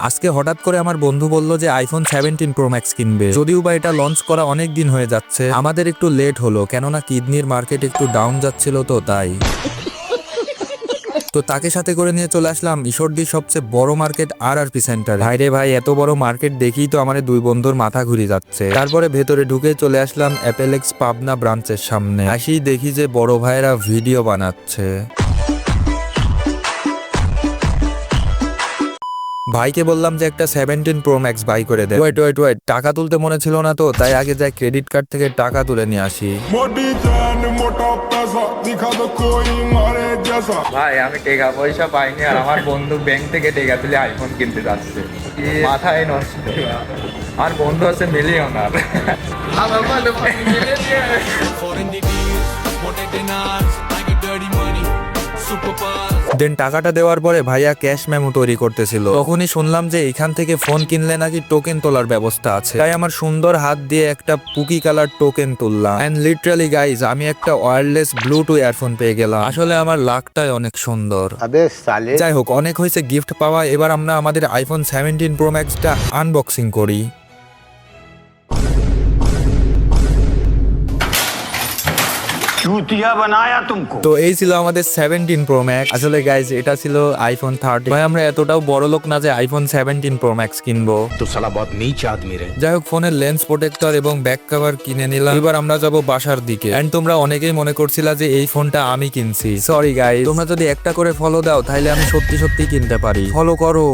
আজকে হঠাৎ করে আমার বন্ধু বলল যে আইফোন 17 প্রো ম্যাক্স কিনবে। যদিও বা এটা লঞ্চ করা অনেক দিন হয়ে যাচ্ছে, আমাদের একটু লেট হলো কেননা কিডনির মার্কেট একটু ডাউন যাচ্ছিল, তো তাই তো তাকে সাথে করে নিয়ে চলে আসলাম ঈশ্বরদীর সবচেয়ে বড় মার্কেট RRP সেন্টার। ভাই রে ভাই, এত বড় মার্কেট দেখি তো আমার দুই বন্ধুর মাথা ঘুরে যাচ্ছে। তারপরে ভেতরে ঢুকে চলে আসলাম অ্যাপেলেক্স পাবনা ব্রাঞ্চের সামনে। আসি দেখি যে বড় ভাইয়েরা ভিডিও বানাচ্ছে। ভাইকে বললাম যে একটা 17 প্রো ম্যাক্স বাই করে দে। ওয়েট, টাকা তুলতে মনে ছিল না, তো তাই আগে যাই ক্রেডিট কার্ড থেকে টাকা তুলে নিয়ে আসি। ভাই আমি টাকা পয়সা পাইনি, আর আমার বন্ধু ব্যাংক থেকে টাকা তুলে আইফোন কিনতে যাচ্ছে। মাথায় নষ্ট। আমার বন্ধু আছে মিলিয়নার। দেন টাকাটা দেওয়ার পরে ভাইয়া ক্যাশ মেমো তৈরি করতেছিল। তখনই শুনলাম যে এখান থেকে ফোন কিনলে নাকি টোকেন তোলার ব্যবস্থা আছে। তাই আমার সুন্দর হাত দিয়ে একটা পুকি কালার টোকেন তুললাম। এন্ড লিটারালি গাইজ, আমি একটা ওয়্যারলেস ব্লুটুথ ইয়ারফোন পেয়ে গেলাম। আসলে আমার লাকটাই অনেক সুন্দর। যাই হোক, অনেক হয়েছে গিফট পাওয়া। এবার আমরা আমাদের আইফোন 17 প্রো ম্যাক্সটা আনবক্সিং করি। তো এই ছিল আমাদের 17 প্রো ম্যাক্স। আসলে গাইজ, এটা ছিল আইফোন 30। ভাই আমরা এতটাও বড় লোক না যে আইফোন 17 প্রো ম্যাক্স কিনবো। তো সালা বহুত নীচ আদমি রে। যাই হোক, ফোনের লেন্স প্রোটেক্টর এবং ব্যাক কভার কিনে নিলাম। এবার আমরা যাব বাসার দিকে। এন্ড তোমরা অনেকেই মনে করছিলা যে এই ফোনটা আমি কিনছি। সরি গাইজ, তোমরা যদি একটা করে ফলো দাও তাহলে আমি সত্যি সত্যি কিনতে পারি। ফলো করো।